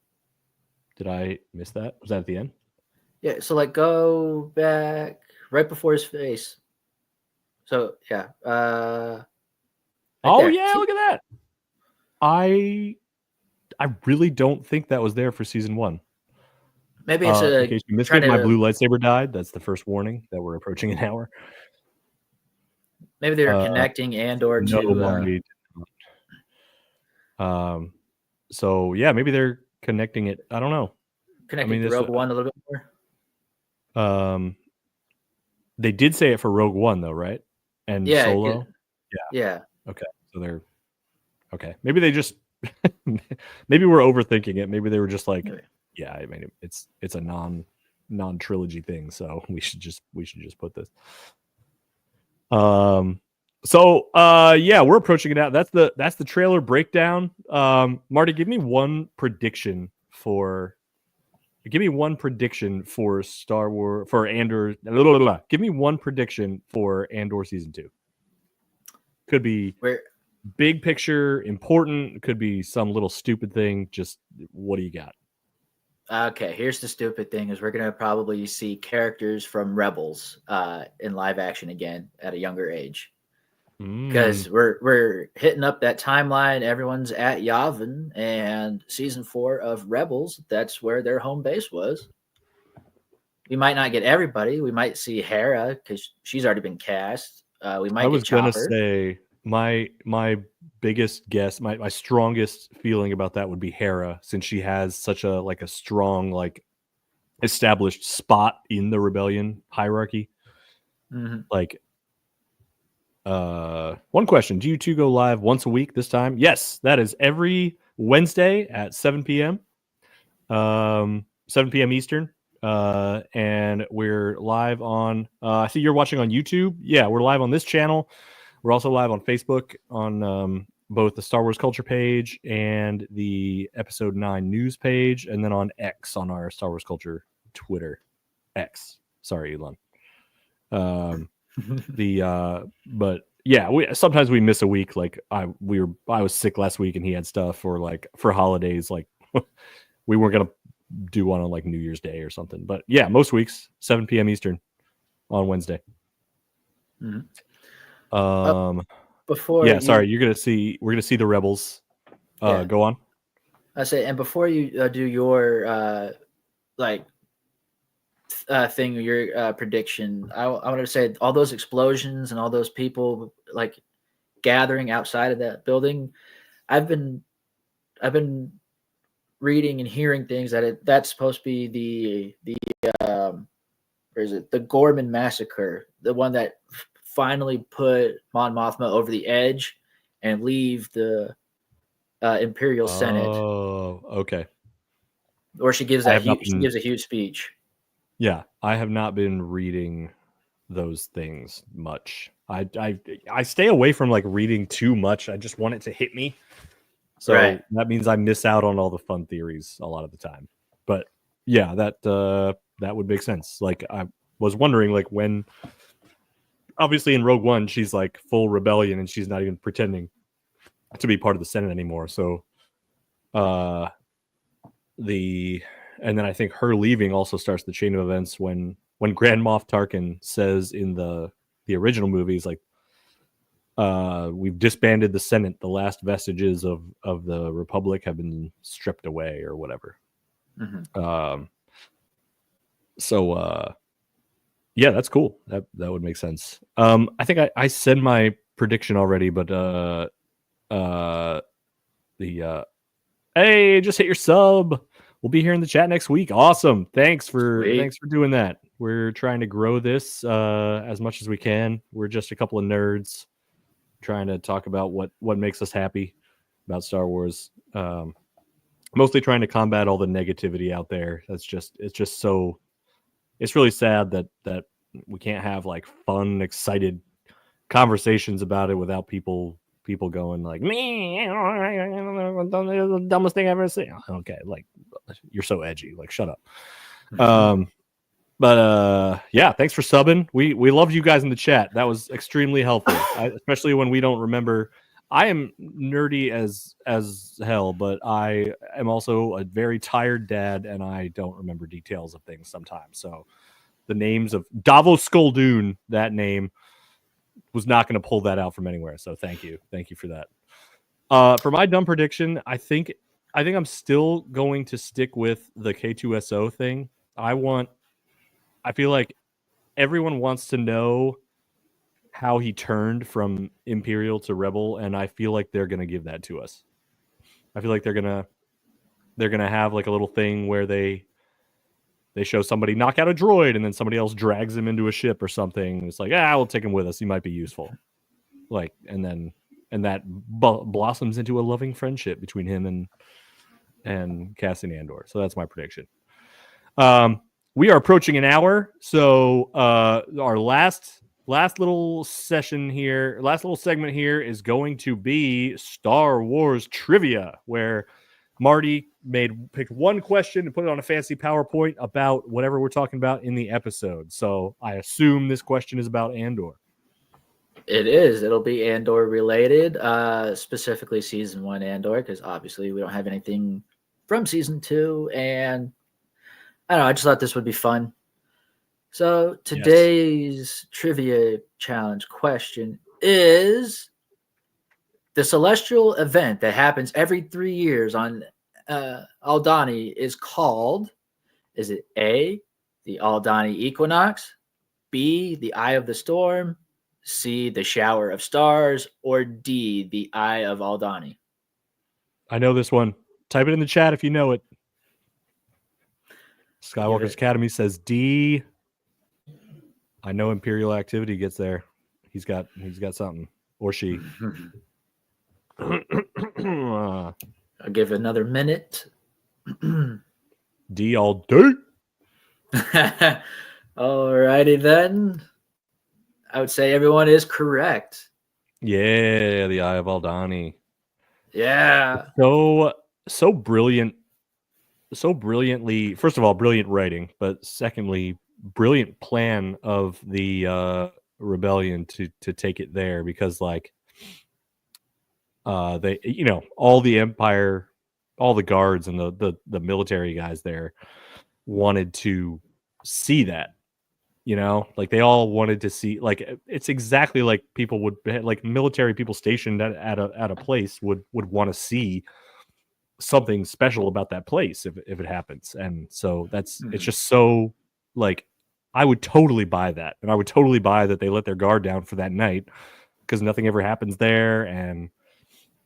Did I miss that? Was that at the end? Yeah, so like go back right before his face. So yeah. Right there. Yeah, look at that. I really don't think that was there for season 1. Maybe it's in case you missed it, my blue lightsaber died. That's the first warning that we're approaching an hour. Maybe they're connecting Andor to so yeah, maybe they're connecting it. I don't know. Connecting Rogue One a little bit more. They did say it for Rogue One though, right? And Solo. Yeah. Okay. So they're okay. Maybe they just maybe we're overthinking it. Maybe they were just like, yeah, I mean it's a non-trilogy thing, so we should just put this. So we're approaching it out. That's the trailer breakdown. Marty, give me one prediction for Star Wars for Andor. Give me one prediction for Andor season 2. Could be Where big picture, important. Could be some little stupid thing. Just what do you got? Okay, here's the stupid thing: is we're gonna probably see characters from Rebels in live action again at a younger age, because we're hitting up that timeline. Everyone's at Yavin, and season 4 of Rebels. That's where their home base was. We might not get everybody. We might see Hera because she's already been cast. We might I get was gonna Chopper. say my biggest guess, my strongest feeling about that would be Hera, since she has such a like a strong like established spot in the rebellion hierarchy. Mm-hmm. Like, one question: do you two go live once a week this time? Yes, that is every Wednesday at 7 p.m. 7 p.m. Eastern. And we're live on. I see you're watching on YouTube. Yeah, we're live on this channel. We're also live on Facebook on both the Star Wars Culture page and the Episode 9 news page, and then on X on our Star Wars Culture Twitter. X. Sorry, Elon. But yeah, sometimes we miss a week. Like I was sick last week and he had stuff, or like for holidays, like we weren't gonna do one on like New Year's Day or something. But yeah, most weeks 7 p.m. Eastern on Wednesday. Before yeah, sorry, we're gonna see the Rebels. Go on. I say, and before you do your thing, your prediction, I wanted to say all those explosions and all those people like gathering outside of that building. I've been reading and hearing things that that's supposed to be the where is it, the Gorman massacre, the one that finally put Mon Mothma over the edge and leave the Imperial Senate. Oh, okay. Or she gives gives a huge speech. Yeah, I have not been reading those things much. I stay away from like reading too much. I just want it to hit me. So that means I miss out on all the fun theories a lot of the time. But yeah, that would make sense. Like I was wondering, like when obviously in Rogue One she's like full rebellion and she's not even pretending to be part of the Senate anymore. So and then I think her leaving also starts the chain of events when Grand Moff Tarkin says in the original movies, like, we've disbanded the Senate. The last vestiges of the Republic have been stripped away, or whatever. Mm-hmm. Yeah, that's cool. That would make sense. I think I said my prediction already, but hey, just hit your sub. We'll be here in the chat next week. Awesome. Thanks for doing that. We're trying to grow this as much as we can. We're just a couple of nerds trying to talk about what makes us happy about Star Wars. Mostly trying to combat all the negativity out there. It's really sad that we can't have like fun, excited conversations about it without people going like, me, the dumbest thing I've ever seen. Okay, like you're so edgy. Like, shut up. But yeah, thanks for subbing. We loved you guys in the chat. That was extremely helpful, especially when we don't remember. I am nerdy as hell, but I am also a very tired dad, and I don't remember details of things sometimes. So the names of Davos Skoldoon, that name, was not going to pull that out from anywhere. So thank you for that. For my dumb prediction, I think I'm still going to stick with the K2SO thing. I feel like everyone wants to know how he turned from Imperial to Rebel, and I feel like they're going to give that to us. I feel like they're going to have like a little thing where they show somebody knock out a droid and then somebody else drags him into a ship or something. It's like, we'll take him with us. He might be useful. Like, and that blossoms into a loving friendship between him and Cassian Andor. So that's my prediction. We are approaching an hour. So our last little session here, last little segment here is going to be Star Wars trivia, where Marty picked one question and put it on a fancy PowerPoint about whatever we're talking about in the episode. So I assume this question is about Andor. It is. It'll be Andor related, specifically season 1 Andor, because obviously we don't have anything from season 2. And I don't know, I just thought this would be fun. So today's trivia challenge question is the celestial event that happens every 3 years on Aldani is called, is it A, the Aldani equinox, B, the eye of the storm, C, the shower of stars, or D, the eye of Aldani? I know this one. Type it in the chat if you know it. Skywalker's Academy says D. I know Imperial Activity gets there. He's got something, or she. I'll give it another minute. D all day. Alrighty then. I would say everyone is correct. Yeah, the Eye of Aldani. Yeah. So brilliant. So brilliantly, first of all, brilliant writing, but secondly, brilliant plan of the rebellion to take it there, because like they, you know, all the Empire, all the guards and the military guys there wanted to see that, you know, like they all wanted to see, like it's exactly like people would, like military people stationed at a place would want to see something special about that place if it happens. And so that's it's just so, like, I would totally buy that, and I would totally buy that they let their guard down for that night, because nothing ever happens there, and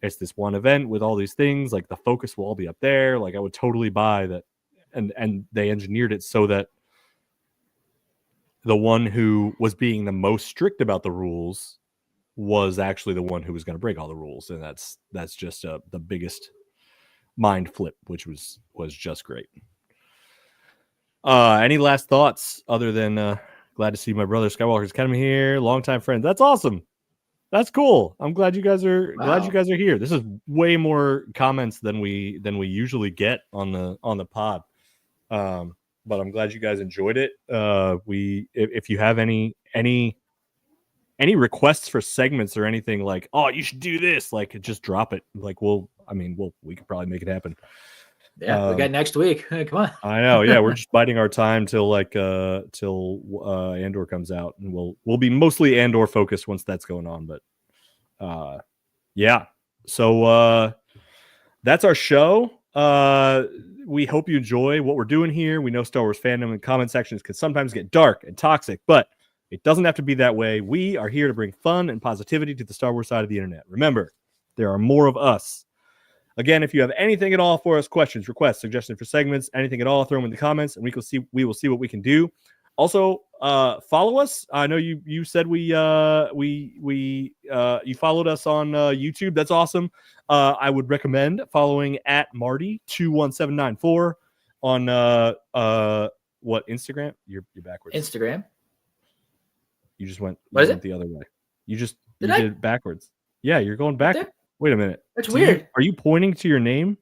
it's this one event with all these things, like the focus will all be up there. Like I would totally buy that. And they engineered it so that the one who was being the most strict about the rules was actually the one who was going to break all the rules. And that's just the biggest mind flip, which was just great. Any last thoughts other than glad to see my brother Skywalker's Academy here, longtime friend? That's awesome. That's cool. I'm glad you guys are here. This is way more comments than we usually get on the pod. But I'm glad you guys enjoyed it. If you have any requests for segments or anything, like, oh, you should do this, like, just drop it. Like, we could probably make it happen. Yeah, we got next week. Come on. I know. Yeah, we're just biding our time till Andor comes out, and we'll be mostly Andor focused once that's going on. But yeah. So that's our show. We hope you enjoy what we're doing here. We know Star Wars fandom and comment sections can sometimes get dark and toxic, but it doesn't have to be that way. We are here to bring fun and positivity to the Star Wars side of the internet. Remember, there are more of us. Again, if you have anything at all for us, questions, requests, suggestions for segments, anything at all, throw them in the comments, and we will see what we can do. Also, follow us. I know you said you followed us on YouTube. That's awesome. I would recommend following at Marty 21794 on what, Instagram? You're backwards. Instagram. You just went. What is it? The other way. You did it backwards. Yeah, you're going back. Wait a minute. That's weird. Are you pointing to your name?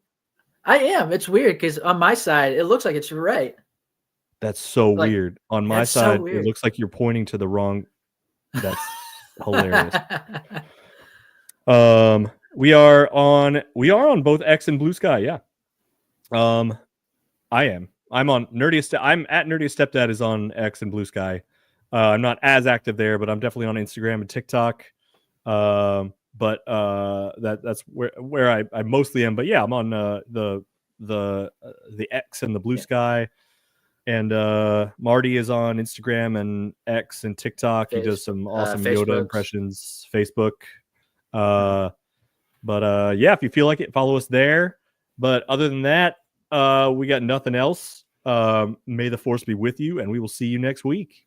I am. It's weird because on my side it looks like it's right. That's so weird. On my side, it looks like you're pointing to the wrong. That's hilarious. We are on both X and Blue Sky. Yeah. I'm on Nerdiest. I'm at Nerdiest Stepdad is on X and Blue Sky. I'm not as active there, but I'm definitely on Instagram and TikTok. But that's where I mostly am. But yeah, I'm on the X and the Blue Sky. And Marty is on Instagram and X and TikTok. He does some awesome Yoda impressions. Facebook. But yeah, if you feel like it, follow us there. But other than that, we got nothing else. May the Force be with you, and we will see you next week.